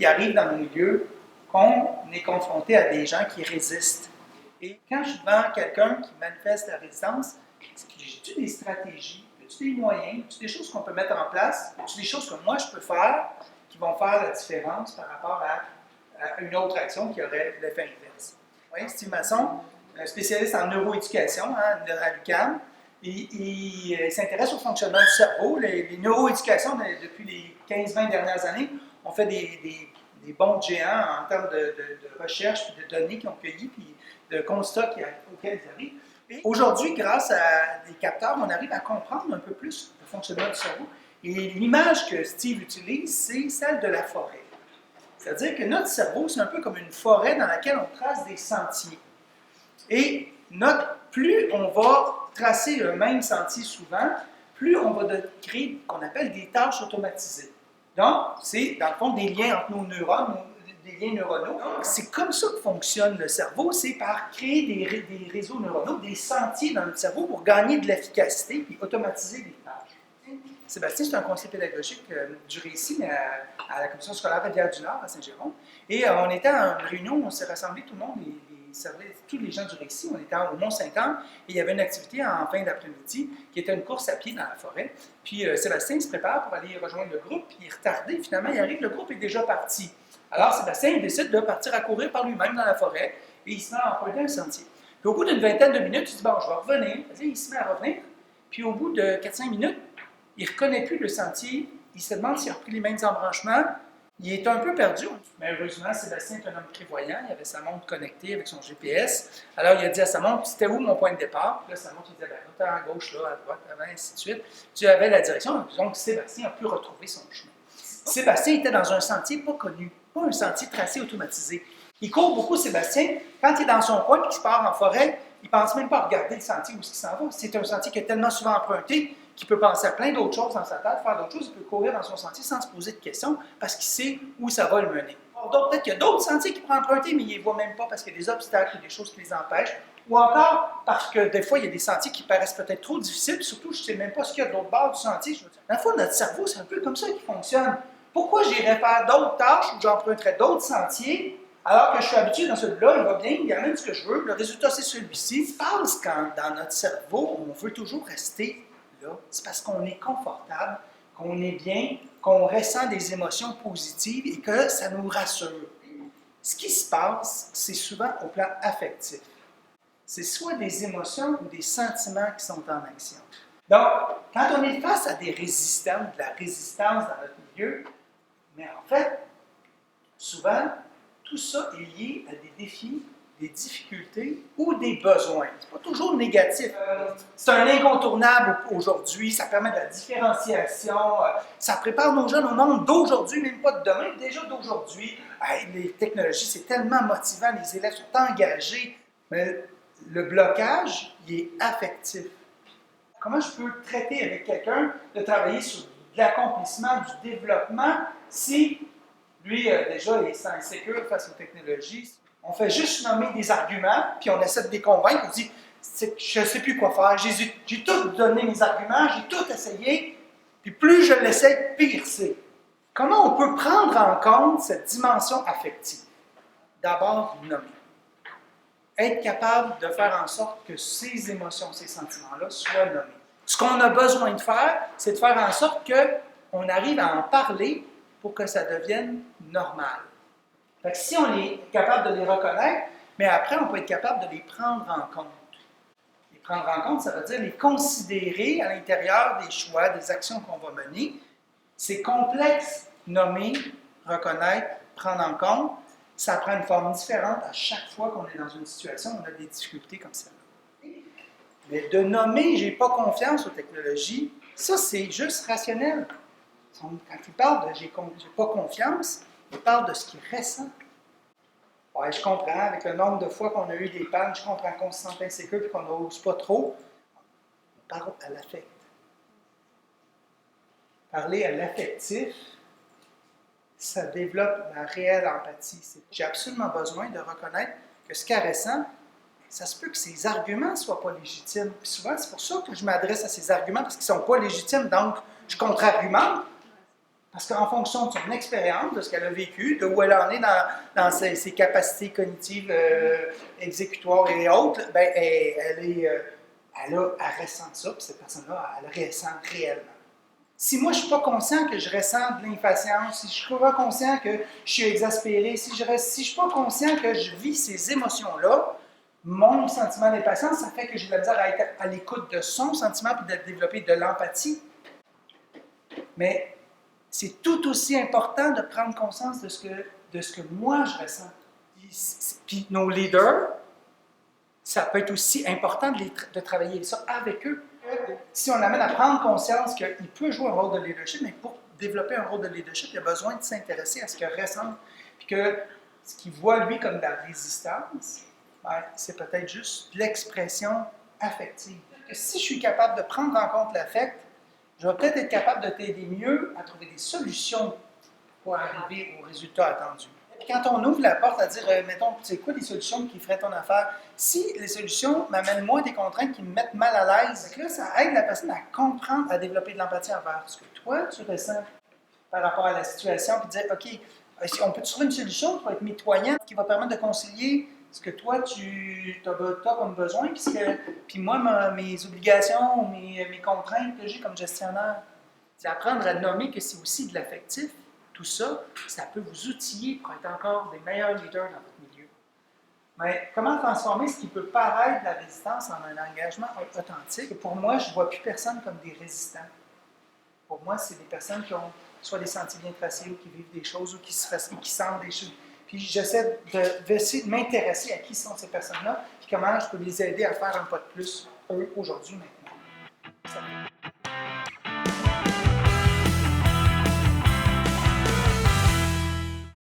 il arrive dans nos milieux qu'on est confronté à des gens qui résistent. Et quand je suis devant quelqu'un qui manifeste la résistance, j'ai-tu des stratégies, j'ai-tu des moyens, j'ai-tu des choses qu'on peut mettre en place, j'ai-tu des choses que moi je peux faire qui vont faire la différence par rapport à une autre action qui aurait l'effet inverse. Oui, Steve Masson, un spécialiste en neuroéducation à l'UQAM, il s'intéresse au fonctionnement du cerveau. Les neuroéducations, depuis les 15-20 dernières années, ont fait des bons géants en termes de recherche, puis de données qu'ils ont cueillies, puis de constats auxquels ils arrivent. Et aujourd'hui, grâce à des capteurs, on arrive à comprendre un peu plus le fonctionnement du cerveau. Et l'image que Steve utilise, c'est celle de la forêt. C'est-à-dire que notre cerveau, c'est un peu comme une forêt dans laquelle on trace des sentiers. Et plus on va tracer le même sentier souvent, plus on va créer ce qu'on appelle des tâches automatisées. Donc, c'est dans le fond des liens entre nos neurones, des liens neuronaux. Donc, c'est comme ça que fonctionne le cerveau, c'est par créer des réseaux neuronaux, des sentiers dans notre cerveau pour gagner de l'efficacité et automatiser des tâches. Sébastien, c'est un conseiller pédagogique du récit mais à la commission scolaire Rivière-du-Nord à Saint-Jérôme. Et on était à une réunion, on s'est rassemblés tout le monde, tous les gens du récit, on était au Mont-Saint-Anne, et il y avait une activité en fin d'après-midi qui était une course à pied dans la forêt. Puis Sébastien se prépare pour aller rejoindre le groupe, puis il est retardé, finalement il arrive, le groupe est déjà parti. Alors Sébastien décide de partir à courir par lui-même dans la forêt, et il se met à emprunter un sentier. Puis au bout d'une vingtaine de minutes, il dit « bon, je vais revenir », il se met à revenir, puis au bout de 4-5 minutes, il ne reconnaît plus le sentier, il se demande s'il a repris les mêmes embranchements. Il est un peu perdu, mais heureusement, Sébastien est un homme prévoyant. Il avait sa montre connectée avec son GPS. Alors, il a dit à sa montre, c'était où mon point de départ? Puis là, sa montre, il disait, ben, à gauche, là, à droite, avant, ainsi de suite. Tu avais la direction, donc Sébastien a pu retrouver son chemin. Sébastien était dans un sentier pas connu, pas un sentier tracé automatisé. Il court beaucoup, Sébastien. Quand il est dans son coin et qu'il part en forêt, il ne pense même pas à regarder le sentier où il s'en va. C'est un sentier qui est tellement souvent emprunté qu'il peut penser à plein d'autres choses dans sa tête, faire d'autres choses, il peut courir dans son sentier sans se poser de questions parce qu'il sait où ça va le mener. Peut-être qu'il y a d'autres sentiers qu'il pourrait emprunter, mais il ne les voit même pas parce qu'il y a des obstacles ou des choses qui les empêchent. Ou encore parce que des fois, il y a des sentiers qui paraissent peut-être trop difficiles, puis surtout, je ne sais même pas ce qu'il y a de l'autre bord du sentier. Dans le fond, notre cerveau, c'est un peu comme ça qu'il fonctionne. Pourquoi j'irais faire d'autres tâches ou j'emprunterais d'autres sentiers alors que je suis habitué dans celui-là, il va bien, il amène ce que je veux, le résultat c'est celui-ci. Ce qui se passe quand dans notre cerveau, on veut toujours rester là, c'est parce qu'on est confortable, qu'on est bien, qu'on ressent des émotions positives et que ça nous rassure. Ce qui se passe, c'est souvent au plan affectif. C'est soit des émotions ou des sentiments qui sont en action. Donc, quand on est face à des résistants, de la résistance dans notre milieu, mais en fait, souvent, tout ça est lié à des défis, des difficultés ou des besoins. Ce n'est pas toujours négatif. C'est un incontournable aujourd'hui, ça permet de la différenciation, ça prépare nos jeunes au monde d'aujourd'hui, même pas de demain, déjà d'aujourd'hui. Les technologies, c'est tellement motivant, les élèves sont engagés, mais le blocage, il est affectif. Comment je peux traiter avec quelqu'un de travailler sur de l'accomplissement, du développement, si lui, déjà, il est insécure face aux technologies. On fait juste nommer des arguments, puis on essaie de les convaincre. On dit, je ne sais plus quoi faire. J'ai tout donné mes arguments, j'ai tout essayé, puis plus je l'essaie, pire c'est. Comment on peut prendre en compte cette dimension affective? D'abord, nommer. Être capable de faire en sorte que ces émotions, ces sentiments-là soient nommés. Ce qu'on a besoin de faire, c'est de faire en sorte qu'on arrive à en parler pour que ça devienne normal. Fait que si on est capable de les reconnaître, mais après, on peut être capable de les prendre en compte. Les prendre en compte, ça veut dire les considérer à l'intérieur des choix, des actions qu'on va mener. C'est complexe, nommer, reconnaître, prendre en compte. Ça prend une forme différente à chaque fois qu'on est dans une situation où on a des difficultés comme celle-là. Mais de nommer « j'ai pas confiance aux technologies », ça, c'est juste rationnel. Quand il parle de « j'ai pas confiance », il parle de ce qu'il ressent. Ouais, je comprends, avec le nombre de fois qu'on a eu des pannes, je comprends qu'on se sent insécure et qu'on n'ose pas trop. On parle à l'affect. Parler à l'affectif, ça développe la réelle empathie. J'ai absolument besoin de reconnaître que ce qu'elle ressent, ça se peut que ses arguments ne soient pas légitimes. Puis souvent, c'est pour ça que je m'adresse à ces arguments, parce qu'ils ne sont pas légitimes, donc je contre-argumente. Parce qu'en fonction de son expérience, de ce qu'elle a vécu, de où elle en est dans ses capacités cognitives, exécutoires et autres, ben, elle ressent ça, puis cette personne-là, elle le ressent réellement. Si moi, je ne suis pas conscient que je ressens de l'impatience, si je ne suis pas conscient que je suis exaspéré, si je ne suis pas conscient que je vis ces émotions-là, mon sentiment d'impatience, ça fait que j'ai de la misère à être à l'écoute de son sentiment et de développer de l'empathie. Mais c'est tout aussi important de prendre conscience de ce que moi je ressens. Puis nos leaders, ça peut être aussi important de travailler ça avec eux. Si on l'amène à prendre conscience qu'il peut jouer un rôle de leadership, mais pour développer un rôle de leadership, il a besoin de s'intéresser à ce qu'il ressent. Puis que ce qu'il voit, lui, comme de la résistance, ben, c'est peut-être juste l'expression affective. Que si je suis capable de prendre en compte l'affect, je vais peut-être être capable de t'aider mieux à trouver des solutions pour arriver au résultat attendu. Quand on ouvre la porte à dire, mettons, c'est quoi les solutions qui feraient ton affaire? Si les solutions m'amènent moi des contraintes qui me mettent mal à l'aise, là, ça aide la personne à comprendre, à développer de l'empathie envers ce que toi, tu ressens par rapport à la situation, puis dire, OK, on peut trouver une solution qui va être mitoyenne, qui va permettre de concilier ce que toi, tu as comme besoin, puis moi, mes obligations, mes contraintes que j'ai comme gestionnaire. C'est apprendre à nommer que c'est aussi de l'affectif. Tout ça, ça peut vous outiller pour être encore des meilleurs leaders dans votre milieu. Mais comment transformer ce qui peut paraître de la résistance en un engagement authentique? Pour moi, je ne vois plus personne comme des résistants. Pour moi, c'est des personnes qui ont soit des sentiers bien tracés ou qui vivent des choses ou qui sentent des choses. Puis j'essaie de m'intéresser à qui sont ces personnes-là, puis comment je peux les aider à faire un pas de plus, eux, aujourd'hui, maintenant.